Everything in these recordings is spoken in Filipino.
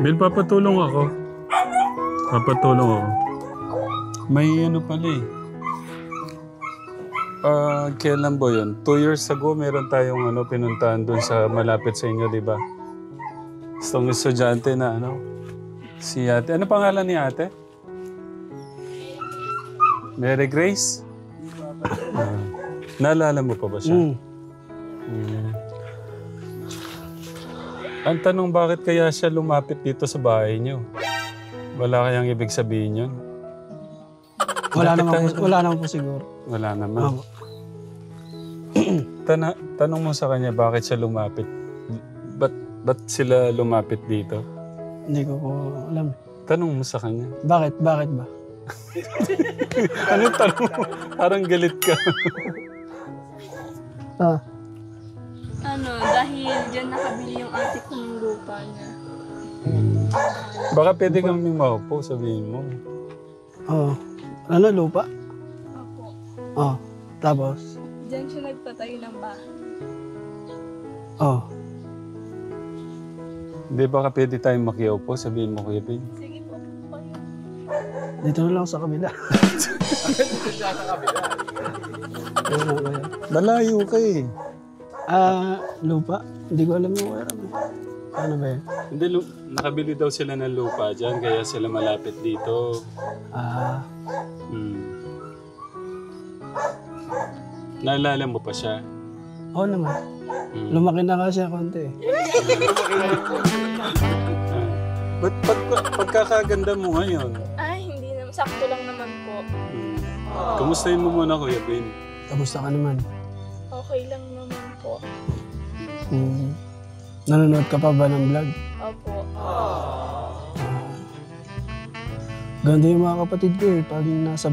Bill, papatulong ako. Papatulong ako. May ano pala eh. Kailan ba yun? 2 years ago, meron tayong pinuntahan doon sa malapit sa inyo, di ba? Itong estudyante na si ate. Ano pangalan ni ate? Mary Grace? Naalala mo pa ba siya? Ang tanong, bakit kaya siya lumapit dito sa bahay niyo? Wala kayang ibig sabihin yun? Wala naman po siguro. Wala naman. Tanong mo sa kanya, bakit siya lumapit? Ba't sila lumapit dito? Hindi ko po alam. Tanong mo sa kanya. Bakit? Bakit ba? Anong tanong mo? Parang galit ka. Dahil dyan nakabili yung ate ko ng lupa niya. Baka pwede kami maupo, sabihin mo. Lupa? Opo. Tapos? Diyan siya nagpatayo ng bahay. Hindi, baka pwede tayong makiupo, sabihin mo, Kuya Ben. Sige po. Dito na lang sa kabila. Dito siya sa kabila. Malayo ka eh. Lupa? Hindi ko alam yung wala. Ano ba yun? Hindi, nakabili daw sila ng lupa dyan, kaya sila malapit dito. Naalala mo pa siya? Oo naman. Lumaki na kasi konti. Ba't pagkakaganda mo ngayon? Ay, hindi naman. Sakto lang naman po. Kamustahin mo muna, Kuya Ben. Kamusta ka naman? Okay lang naman po. Nanonood ka pa ba ng vlog? Opo. Ganda yung mga kapatid ko eh. Pag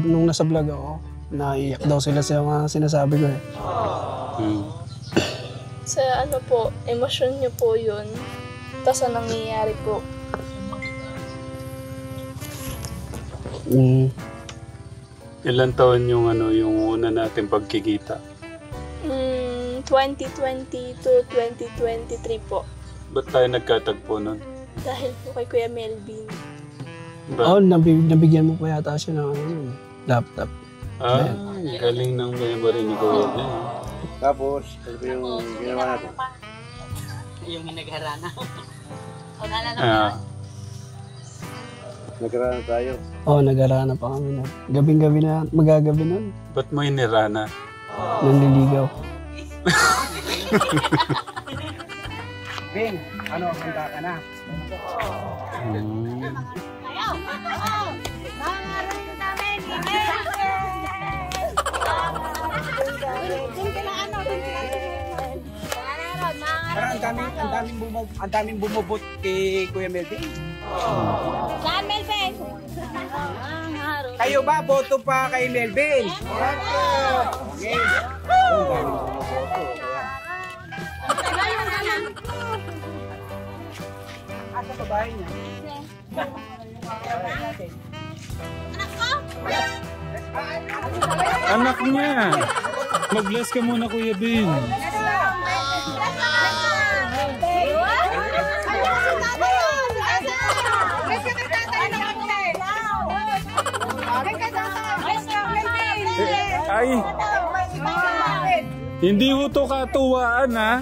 nung nasa vlog ako, naiyak daw sila sa mga sinasabi ko eh. Sa po, emosyon niyo po yun. Tapos ang nangyayari po. Ilan taon yung yung una natin pagkikita? 2020 to 2023 po. Ba't tayo nagkatagpo nun? Dahil po kay Kuya Melvin. Nabigyan mo pa yata siya ng laptop. Galing ng memory ni Kuya Ben. Tapos, ano yung ginawa natin? Yung nagharana. Nagkaraan tayo. Nagharana pa kami na. Gabing-gabi na, magagabi nun. Ba't mo inirana? Nanliligaw. Ben, handa ka na? Ang daming bumubot kay Kuya Melvin. Saan, Melvin? Kayo ba, boto pa kay Melvin? Okay. Asa pa bahay niya? Anak niya! Mag-bless ka muna, Kuya Ben. Ay! Hindi ho to katuwaan, ha?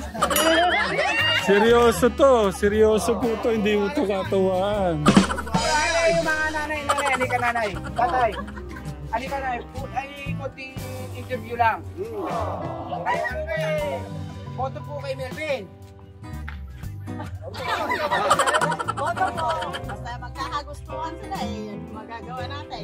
Seryoso to. Seryoso po to. Hindi ho to katuwaan. Yung mga nanay, halika nanay. Tatay. Halika nanay. Ay, konting interview lang. Boto po kay Melvin. Boto po. Basta magkakagustuhan sila eh. Magagawa natin.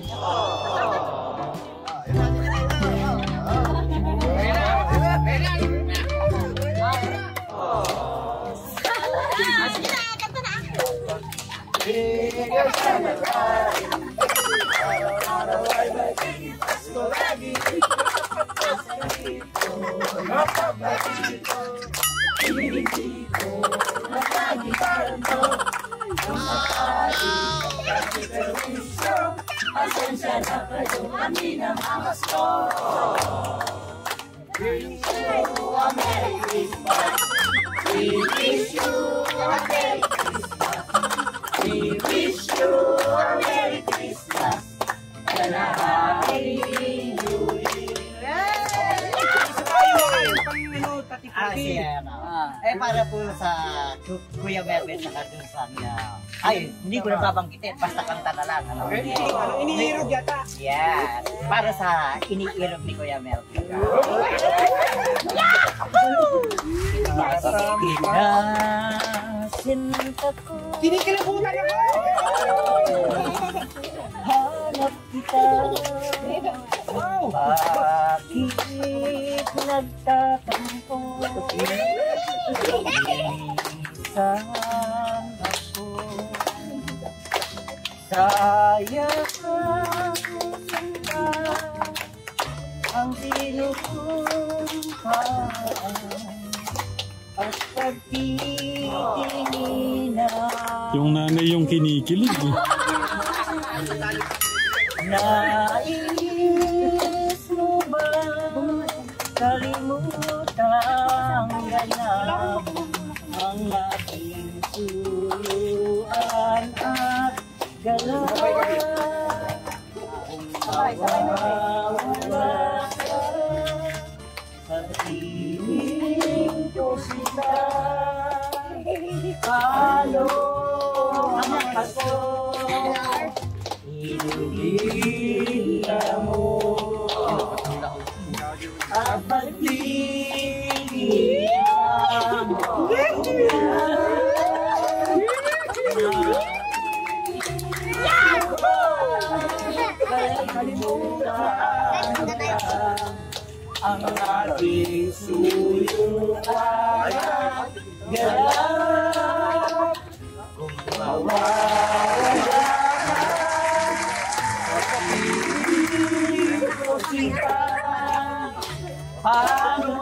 Sige na, kanta na. Eh, para po sa Kuya Melvin sa dun sa niya. Ay, hindi ko na babanggitin. Basta kanta na lang. Ano? Iniirog yata. Yes. Para sa iniirog ni Kuya Melvin. Sinta ko. Kinikilabutan ako! Hanap kita. Bakit nagtatampo? Minsan ako sayang ang sinukumpaan at pagtitingin na Yung nanay yung kinikilig eh. nais mo ba kalimutang ganap ang aking suluan at galaw kung mawawala ka sa piling ko sila paano ang ako inulit mo at pagtitingin ang ating suyuan at galaw kung mawawala ka sila paano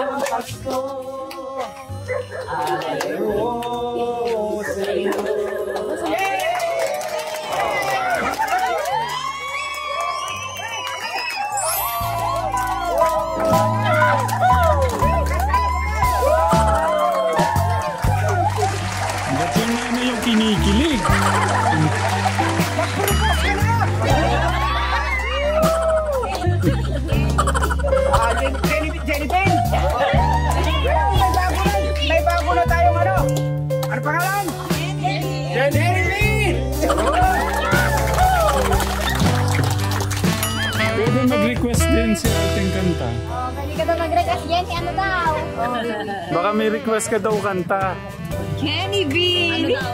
ang Pasko ayaw sa'yo. Ba't yung nanay yung kinikilig? Jennifer! May bago na tayong ano? Ano pangalan? Jennifer! Pwede mag-request din si ating kanta. Pwede ka daw mag-request, Jenny. Ano daw? Baka may request ka daw kanta. Jenny B! Ano daw?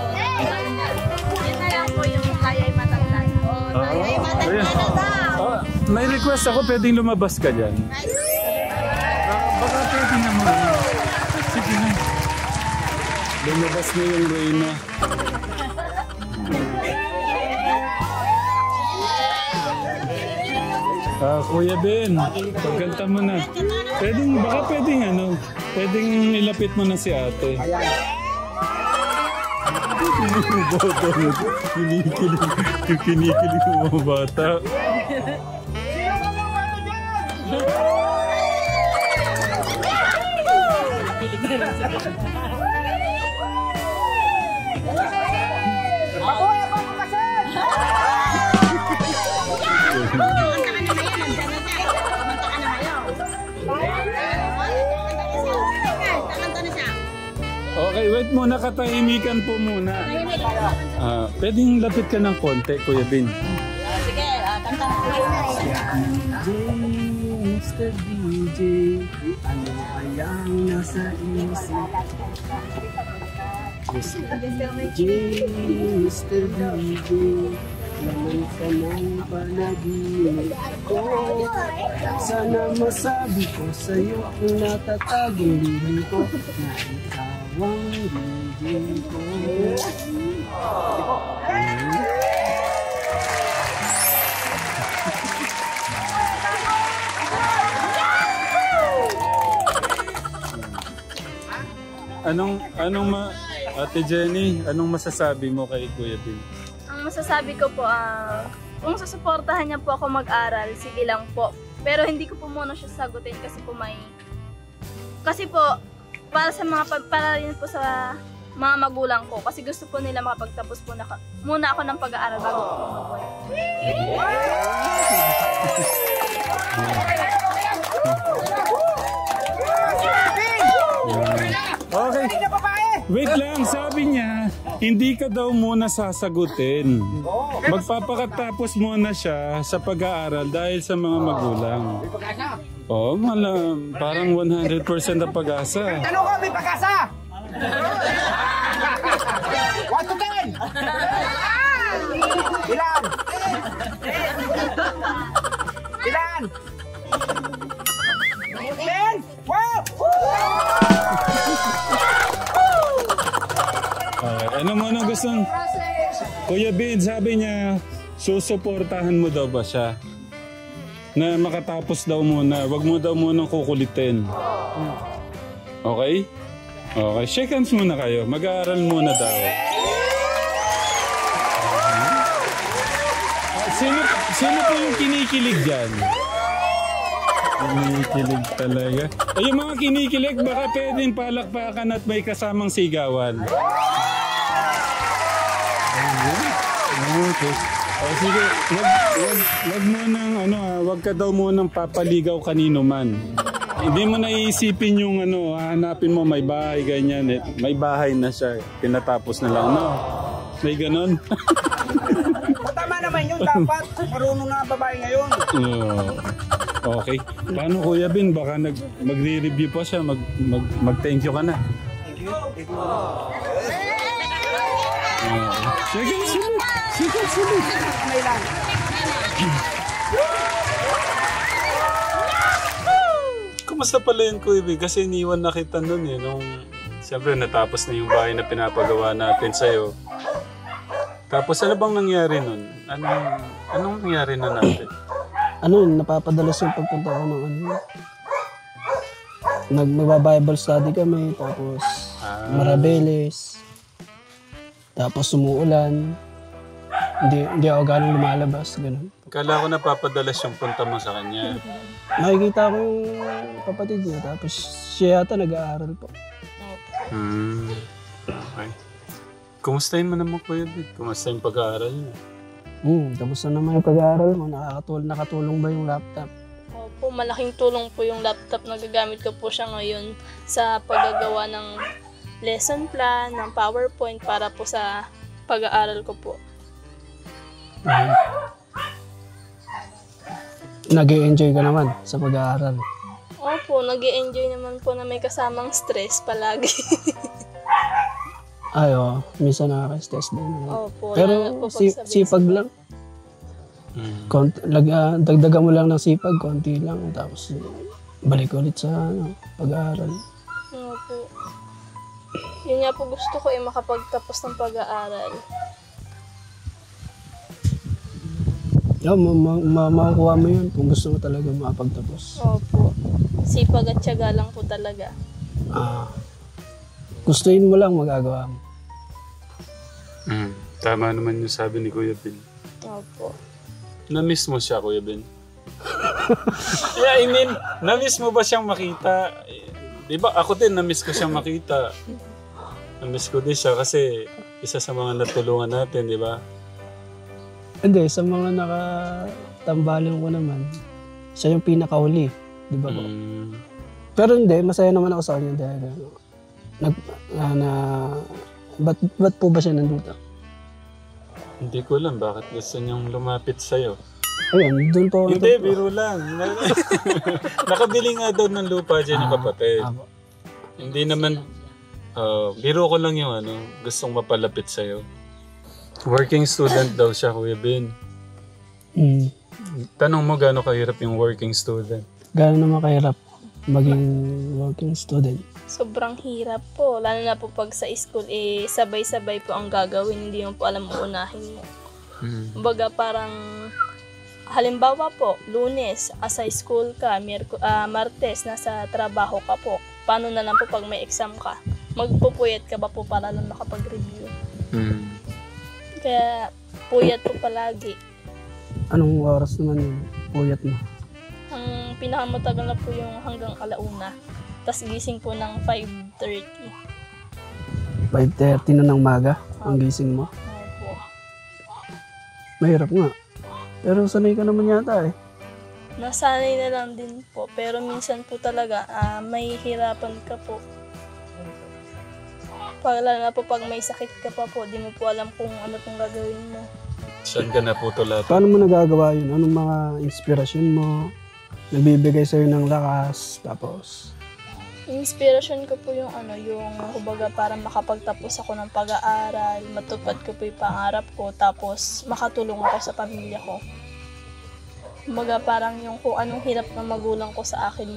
Yun na lang po yung kaya'y mataglan. Kaya'y mataglan na daw. Oh, may request ako, pwedeng lumabas ka dyan. Baka pwede naman. Sige na. Lumabas na yung Reyna. Kuya Ben, pagkanta mo na. Baka pwedeng ilapit mo na si ate. Kinikilig ng mga bata. Okay, wait muna, katahimikan po muna. Pwedeng lapit ka ng konti, Kuya Bin. Sige, kanta na. Mr. DJ, ano kayang nasa isip? Mr. DJ, naman ka ng panaginip ko. Sana masabi ko sa'yo ang natatagong lihim ko na ikaw ang DJ ko. Ate Jenny, anong masasabi mo kay Kuya Bin? Ang masasabi ko po, kung susuportahan niya po ako mag-aral, sige lang po. Pero hindi ko po muna siya sagutin kasi po para sa para rin po sa mga magulang ko kasi gusto po nila makapagtapos po muna ako ng pag-aaral bago po mag-boy. Okay. Wait lang, sabi niya, hindi ka daw muna sasagutin. Magpapakatapos muna siya sa pag-aaral dahil sa mga magulang. Oo, parang 100% ang pag-asa. Ano ka, may pag-asa? 1 to 10! Ilan? Ilan? 10? Wow! Ano mo nang gustong... Kuya Bin, sabi niya, susuportahan mo daw ba siya? Na makatapos daw muna. Wag mo daw munang kukulitin. Okay? Okay. Shake hands muna kayo. Mag-aaral muna daw. Sino po yung kinikilig dyan? Kinikilig talaga. Ay, yung mga kinikilig, baka pwedeng palakpakan at may kasamang sigawan. Okay. O sige, wag ka daw munang papaligaw kanino man. Hindi mo naiisipin yung hahanapin mo may bahay ganyan eh. May bahay na siya, tinatapos na lang, no? May ganon. Tama naman yun, dapat marunong na babae ngayon. Okay. Paano Kuya Bin? Baka magre-review pa siya, mag-thank you ka na. Sige, sunod. Kumusta pala yun, Kuya Bin? Kasi iniwan na kita nun eh. Siyempre natapos na yung bahay na pinapagawa natin sa'yo. Tapos ano bang nangyari nun? Anong nangyari na natin? Napapadalas yung pagpunta ko ng Nag-Bible study kami, tapos Marabeles. Tapos umuulan. Hindi ako ganong lumalabas, gano'n. Kala ko napapadalas yung punta mo sa kanya. Nakikita ko yung kapatid niya, tapos siya yata nag-aaral po. Okay. Kumustahin mo naman, Kuya Bin? Kumusta yung pag-aaral niya? Kamusta naman yung pag-aaral mo? Nakatulong ba yung laptop? Opo, malaking tulong po yung laptop. Nagagamit ko po siya ngayon sa paggagawa ng lesson plan, ng PowerPoint para po sa pag-aaral ko po. Nag-i-enjoy ka naman sa pag-aaral? Opo, nag-i-enjoy naman po na may kasamang stress palagi. Ay, minsan nakaka-stress din. Opo, pero sipag lang. Dagdagan mo lang ng sipag, konti lang. Tapos balik ulit sa pag-aaral. Opo. Yun nga po gusto ko makapagtapos ng pag-aaral. Makukuha mo yun kung gusto mo talaga makapagtapos. Opo. Sipag at tiyaga lang po talaga. Gustuin mo lang, magagawa mo. Tama naman yung sabi ni Kuya Bin. Opo. Na-miss mo siya, Kuya Bin? Yeah, I mean, na-miss mo ba siyang makita? Di ba ako din, na-miss ko siyang makita. Na-miss ko din siya kasi isa sa mga natulungan natin, di ba? Hindi, sa mga nakatambalan ko naman, siya yung pinakahuli, di ba po? Pero hindi, masaya naman ako sa kanya dahil ba't po ba siya nandito? Hindi ko alam bakit gusto niyang lumapit sa'yo. Ayun, doon po. Hindi, biro lang. Nakabili nga daw ng lupa dyan yung kapatid. Hindi naman, biro ko lang yung gustong mapalapit sa'yo. Working student daw siya, Kuya Bin. Tanong mo gaano kahirap yung working student? Gaano naman kahirap maging working student? Sobrang hirap po. Lalo na po pag sa school, sabay-sabay po ang gagawin. Hindi mo po alam uunahin mo. Kumbaga parang, halimbawa po, Lunes, sa school ka, Martes, nasa trabaho ka po. Paano na lang po pag may exam ka? Magpupuyat ka ba po para lang makapag-review? Kaya, puyat po palagi. Anong oras naman yung puyat mo? Ang pinakamatagal na po yung hanggang alauna. Tapos gising po ng 5:30. 5:30 na ng maga ang gising mo. Opo. Mahirap nga. Pero sanay ka naman yata eh. Nasanay na lang din po. Pero minsan po talaga, may hirapan ka po. Lalo na po pag may sakit ka pa po, di mo po alam kung ano pong gagawin mo. Saan ka naputulat? Paano mo nagagawa yun? Anong mga inspirasyon mo? Nagbibigay sa'yo ng lakas, tapos... Yung inspiration ko po yung kumbaga para makapagtapos ako ng pag-aaral, matupad ko po yung pangarap ko, tapos makatulong ako sa pamilya ko. Kumbaga parang yung kung anong hirap ng magulang ko sa akin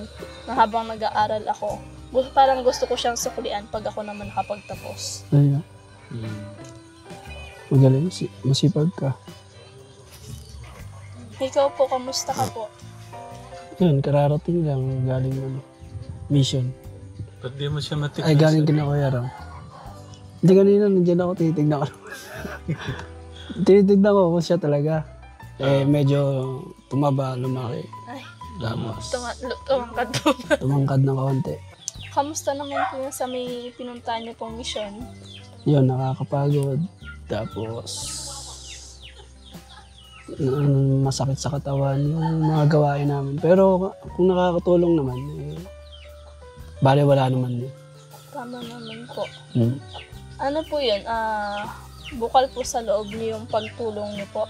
na habang nag-aaral ako. Parang gusto ko siyang suklian pag ako naman nakapagtapos. Ayun. Magaling, masipag ka. Ikaw po, kamusta ka po? Yun, kararating lang, galing mission. Ba't di mo siya matikman? Ay, galing kinakuya raw. Hindi kanina, nandiyan ako, tinitignan ko. Tinitignan ko kung siya talaga. Eh, medyo tumaba, lumaki. Ay, Tapos, tumangkad po ba? tumangkad ng kaunti. Kamusta naman po yung sa may pinuntahan niyo pong mission? Yun, nakakapagod. Tapos, masakit sa katawan yung mga gawain namin. Pero kung nakakatulong naman, bale wala naman eh. Tama naman po. Hmm. Ano po yun? Bukal po sa loob niyo yung pagtulong niyo po.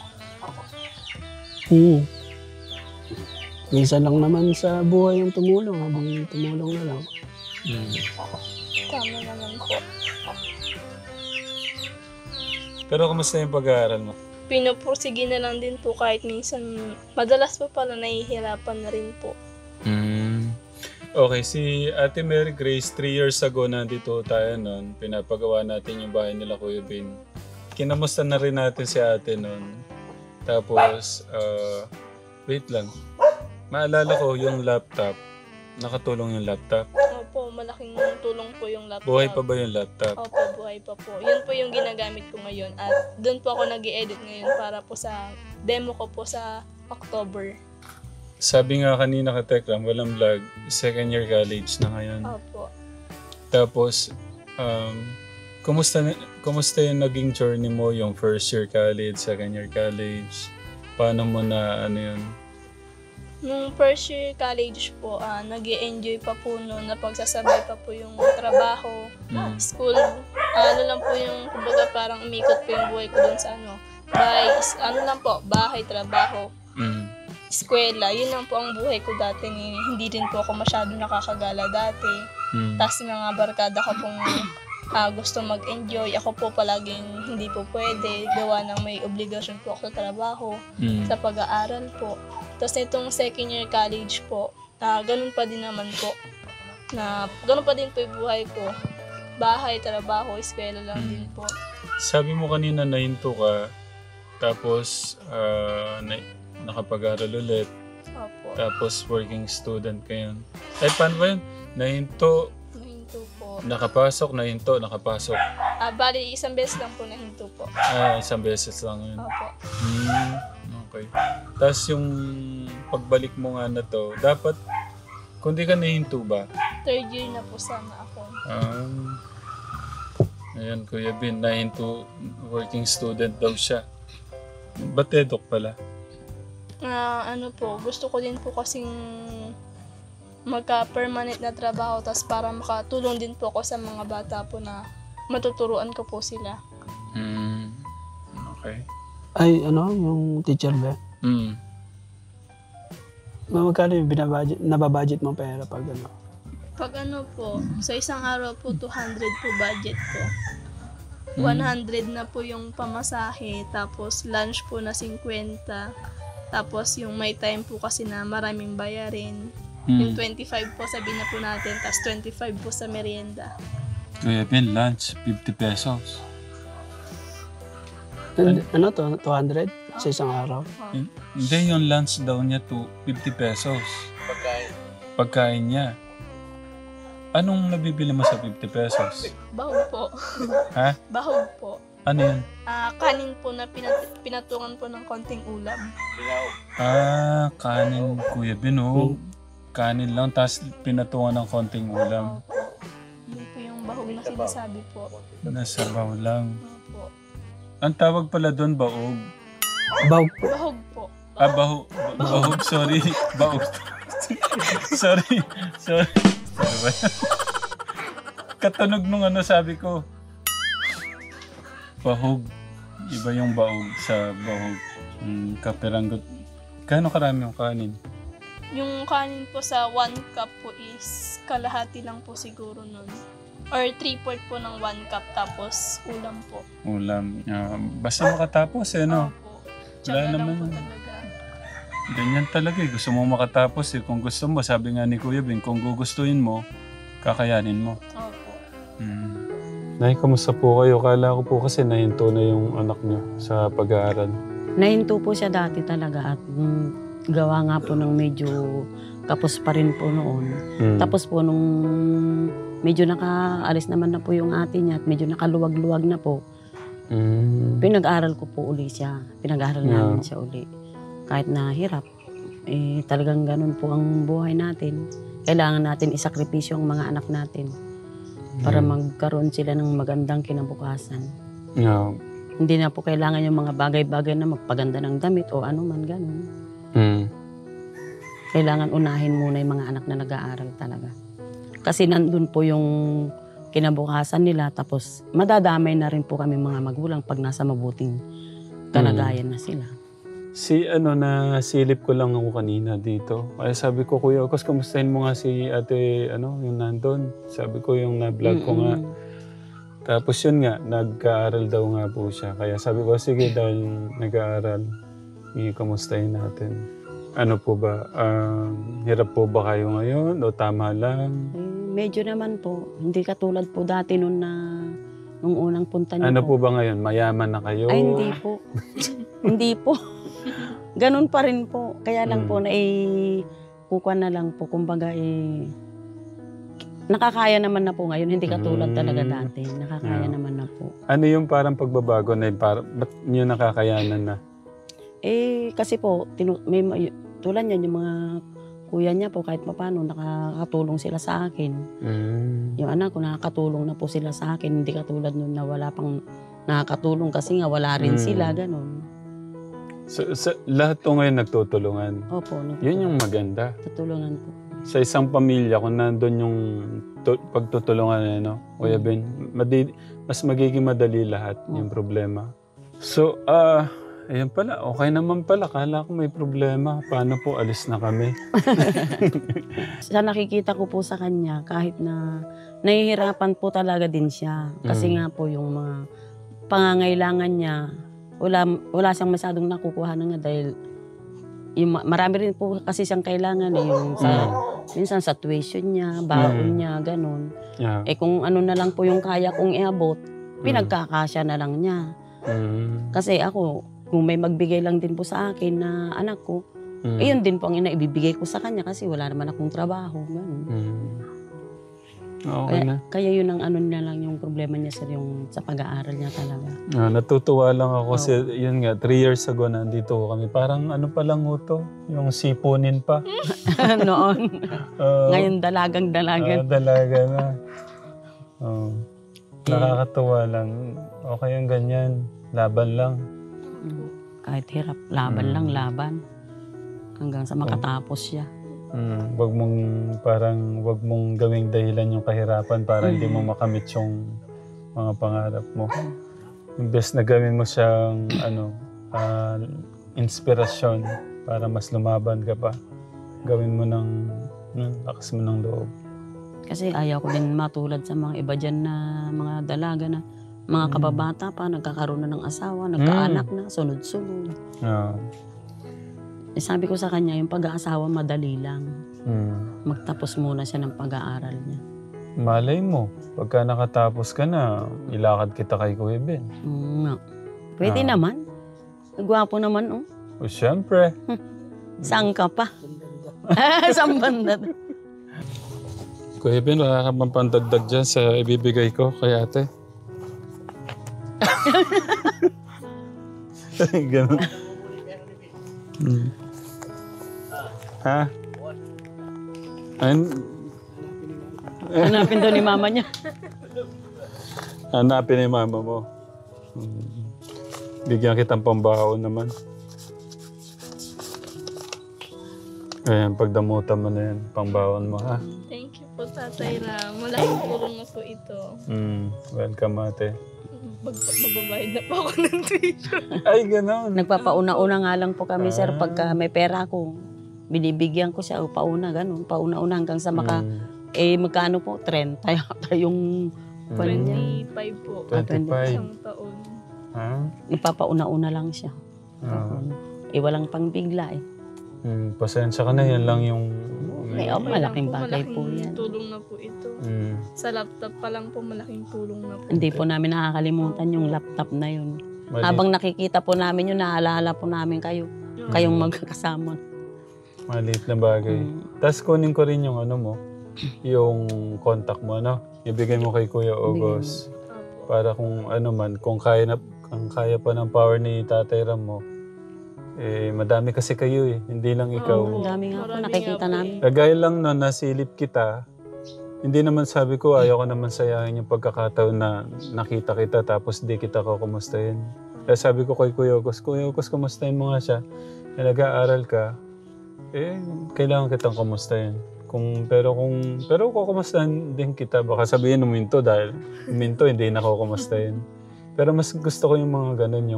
Minsan lang naman sa buhay yung tumulong, habang tumulong na lang. Tama naman po. Pero kumusta yung pag-aaral mo? Pinupursige na lang din po kahit minsan madalas po pala nahihirapan na rin po. Okay, si Ate Mary Grace, 3 years ago nandito tayo noon. Pinapagawa natin yung bahay nila Kuya Bin. Kinamusta na rin natin si ate noon. Tapos, wait lang. Maalala ko yung laptop. Nakatulong yung laptop. Opo, malaking tulong po yung laptop. Buhay pa ba yung laptop? Opo, buhay pa po. Yun po yung ginagamit ko ngayon. At doon po ako nag-i-edit ngayon para po sa demo ko po sa October. Sabi nga kanina ka Tekram, walang vlog. 2nd year college na ngayon. Opo. Tapos, kumusta yung naging journey mo? Yung 1st year college, 2nd year college? Paano mo na yun? Nung 1st year college po, nag-i-enjoy pa po noon, napagsasabay pa po yung trabaho, school. Ano lang po yung, kumbaga parang umikot po yung buhay ko doon sa bahay, trabaho, eskwela. Yun lang po ang buhay ko dati. Hindi rin po ako masyado nakakagala dati. Tapos mga barkada ko pong gusto mag-enjoy. Ako po palaging hindi po pwede. Gawa ng may obligasyon po ako sa trabaho, sa pag-aaral po. Tapos itong 2nd year college po, ganun pa din naman po. Ganun pa din po yung buhay ko. Bahay, trabaho, eskwela lang din po. Sabi mo kanina nahinto ka, tapos nakapag-aral ulit, Opo. tapos working student ka yun. Ay, paano ba yun? Nahinto, Nahinto po. nakapasok, nahinto, nakapasok. Bali, isang beses lang po nahinto po. Isang beses lang yun. Opo. Okay. Tapos yung pagbalik mo nga na to, dapat, kung di ka nahinto ba? 3rd year na po sana ako. Ayan, Kuya Bin, nahinto working student daw siya. Ba't edok pala? Gusto ko din po kasing magka-permanent na trabaho tapos para makatulong din po ako sa mga bata po na matuturuan ko po sila. Okay. Ay, yung teacher ba? Magkano yung nababudget mo pera pag Pag po, sa isang araw po 200 po budget ko. 100 na po yung pamasahe, tapos lunch po na 50, tapos yung may time po kasi na maraming bayarin. Yung 25 po sabihin na po natin, tapos 25 po sa merienda. Kuya Ben, lunch, 50 pesos. 200 sa isang araw? Hindi, yung lunch daw niya 50 pesos. Pagkain niya. Anong nabibili mo sa 50 pesos? Bahog po. Ha? Bahog po. Ano yan? Kanin po na pinatungan po ng konting ulam. Kanin, Kuya Ben, oh. Kanin lang, tapos pinatungan ng konting ulam. Yun po yung bahog na sinasabi po. Nasabaw lang. Opo. Ang tawag pala doon, baog. Bahog. Bahog po. Bahog, sorry. Baog. sorry. Sorry ba? Katunog nung ano sabi ko. Bahog. Iba yung baog sa bahog. Kapiranggot. Gaano karami yung kanin? Yung kanin po sa 1 cup po is kalahati lang po siguro nun. Or 3/4 po ng 1 cup tapos ulam po. Ulam. Basta makatapos no? Opo. Wala Tiyaga lang naman po yun. talaga. Ganyan talaga eh. Gusto mo makatapos eh. Kung gusto mo, sabi nga ni Kuya Ben, kung gugustuhin mo, kakayanin mo. Opo. Nay, kamusta po kayo? Kala ko po kasi nahinto na yung anak niyo sa pag-aaral. Nahinto po siya dati talaga at gawa nga po ng medyo kapos pa rin po noon. Tapos po nung medyo nakaalis naman na po yung ate niya at medyo nakaluwag-luwag na po, pinag-aral ko po uli siya. Pinag-aral namin siya uli. Kahit na hirap, talagang ganun po ang buhay natin. Kailangan natin isakripisyo ang mga anak natin para magkaroon sila ng magandang kinabukasan. Yeah. Hindi na po kailangan yung mga bagay-bagay na magpaganda ng damit o ano man ganun. Kailangan unahin muna yung mga anak na nag-aaral talaga. Kasi nandun po yung kinabukasan nila tapos madadamay na rin po kami mga magulang pag nasa mabuting kalagayan na sila. Nasilip ko lang ako kanina dito. Kaya sabi ko, Kuya Okos, kamustahin mo nga si ate, yung nandun. Sabi ko yung na-vlog ko nga. Tapos yun nga, nag-aaral daw nga po siya. Kaya sabi ko, sige, dahil nag-aaral, kamustahin natin. Ano po ba? Hirap po ba kayo ngayon o tama lang? Medyo naman po. Hindi katulad po dati nung unang punta niyo Ano po ba ngayon? Mayaman na kayo? Ay, hindi po. Hindi po. Ganun pa rin po. Kaya lang po na kukuha na lang po. Kumbaga nakakaya naman na po ngayon. Hindi katulad talaga dati. Nakakaya naman na po. Ano yung parang pagbabago na ba't nyo nakakayanan na? Kasi po, tulad niyan yung mga kuya niya po kahit paano nakakatulong sila sa akin. Yung anak ko nakakatulong na po sila sa akin. Hindi katulad nun na wala pang nakakatulong kasi nga wala rin sila. Ganon. So, lahat to ngayon nagtutulungan? Opo. Yun yung maganda. Tutulungan po. Sa isang pamilya, kung nandun yung pagtutulungan, Kuya Ben, mas magiging madali lahat yung problema. So, ayan pala, okay naman pala. Kala ko may problema. Paano po alis na kami? Sa nakikita ko po sa kanya, kahit na nahihirapan po talaga din siya. Kasi nga po yung mga pangangailangan niya, wala siyang masyadong nakukuha na nga dahil marami rin po kasi siyang kailangan yung minsan sa tuition niya, baon niya, ganun. Yeah. Kung ano na lang po yung kaya kong iabot, pinagkakasya na lang niya. Kasi ako, kung may magbigay lang din po sa akin na anak ko, yun din po ang inaibibigay ko sa kanya kasi wala naman akong trabaho. Okay kaya yun ang na lang yung problema niya yung sa pag-aaral niya talaga. Natutuwa lang ako kasi yun nga, 3 years ago nandito kami. Parang pa lang to, yung sipunin pa. Noon. Ngayon dalagang-dalagan. Dalaga na. Nakakatuwa lang. Okay ang ganyan. Laban lang. Kahit hirap, laban lang, laban. Hanggang sa makatapos siya. Wag mong gawing dahilan yung kahirapan para hindi mo makamit yung mga pangarap mo. Imbes na gawin mo siyang inspirasyon para mas lumaban ka pa. Gawin mo lakas mo ng loob. Kasi ayaw ko din matulad sa mga iba dyan na mga dalaga na mga kababata pa, nagkakaroon na ng asawa, nagkaanak na, sunod-sunod. Sabi ko sa kanya, yung pag-aasawa madali lang. Magtapos muna siya ng pag-aaral niya. Malay mo, pagka nakatapos ka na, ilakad kita kay Kuya Ben. Pwede naman. Gwapo naman, O siyempre. Saan ka pa? Saan banda? Kuya Ben, wala ka bang pandagdag dyan sa ibibigay ko kay ate? Ganun. Ha? Hanapin daw ni mama niya. Hanapin ni mama mo. Bigyan kitang pambaon naman. Ayan, pagdamutan mo na yan, pambaon mo ha. Thank you po, Tatay Ram. Malaking tulong na po ito. Welcome, ate. Magbabayad na po ako ng tuition. Ay, gano'n. Nagpapauna-una nga lang po kami, sir. Pagka may pera ako, binibigyan ko siya o pauna, ganun. Pauna-una hanggang sa magkano po? 30 yata yung... 25 po. 25. Isang taon. Ha? Nagpapauna-una lang siya. Walang pangbigla eh. Pasensya ka na, yan lang yung... malaking bagay po yan. Malaking tulong na po ito. Sa laptop pa lang po, malaking tulong na po. Hindi po namin nakakalimutan yung laptop na yun. Habang nakikita po namin yun, naalala po namin kayo. Kayong magkakasama. Maliit na bagay. Tapos kunin ko rin yung ano mo, yung contact mo, ano? Ibigay mo kay Kuya August. Para kung ano man, kung kaya pa ng power ni Tatay Ram mo, madami kasi kayo eh. Hindi lang ikaw. Dami nga po, nakikita namin. Kagaya lang no, nasilip kita. Hindi naman sabi ko, ayaw ko naman sayangin yung pagkakataon na nakita kita tapos di kita ko kumustahin. Kaya sabi ko kay Kuya August, kumustahin mo nga siya. Nag-aaral ka, kailangan kitang kumustahin. Pero kukumustahin din kita. Baka sabihin uminto dahil uminto, hindi na ko kumustahin. Pero mas gusto ko yung mga ganun,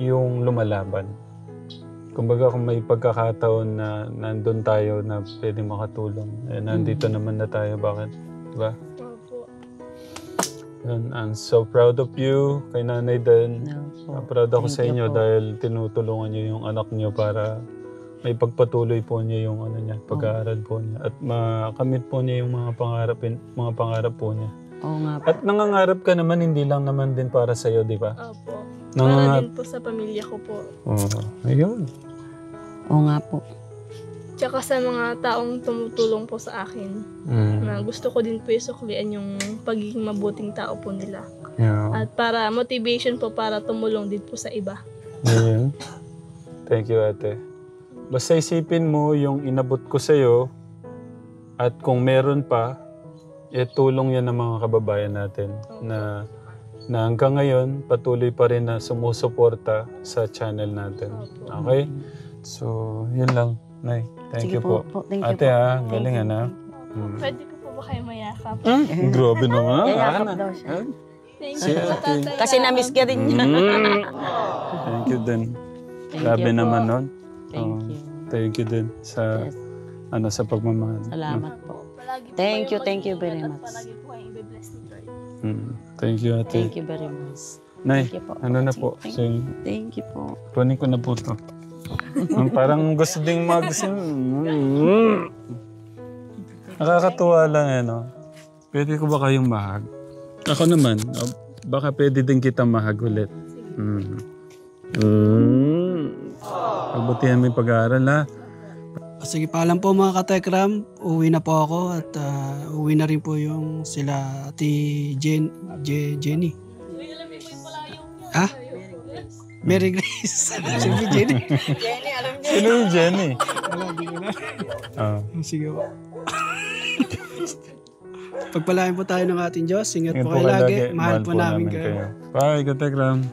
yung lumalaban. Kumbaga kung may pagkakataon na nandun tayo na pwede makatulong, nandito naman na tayo, bakit? Diba? I'm so proud of you, kay Nanay din. Proud ako sa inyo dahil tinutulungan niyo yung anak niyo para may pagpatuloy po niya yung pag-aaral po niya. At makamit po niya yung mga pangarap po niya. Oo nga po. At nangangarap ka naman, hindi lang naman din para sa'yo, di ba? Opo. Para din po sa pamilya ko po. Ayun. Oo nga po. Tsaka sa mga taong tumutulong po sa akin. Na gusto ko din po isuklian yung pagiging mabuting tao po nila. Yeah. At para motivation po para tumulong din po sa iba. Ayun. Thank you, ate. Basta isipin mo yung inabot ko sa'yo at kung meron pa, tulong yan ng mga kababayan natin na hanggang ngayon patuloy pa rin na sumusuporta sa channel natin. Okay? So, yun lang. Nay, thank you po. Thank you ate ha, galing na. Pwede ko po ba kayo mayakap? Grabe naman. Yayakap daw siya. Thank you po, Tatay. Kasi na-miss ka rin niya. Thank you din. Grabe naman nun. Thank you. Thank you din sa sa pagmamahal. Salamat po. Thank you very much. Palagi po kayong i-bless ni Lord. Thank you, ate. Thank you very much. Nay, Thank you po. ano na po? Thank you po. Kunin ko na po ito. Parang gusto ding nakakatuwa lang no? Pwede ko ba kayong mahag? Ako naman, baka pwede din kita mahag ulit. Pagbutihan mo yung pag-aaral ha. Sige, paalam po mga katekram. Uwi na po ako at uwi na rin po yung sila Ate Jenny. Ha? Mary Grace. Siyempre Jenny. Sino yung Jenny? Sige po. Pagpalain po tayo ng ating Diyos. Ingat po Ingat kayo lagi. Mahal po namin kayo. Bye, katekram.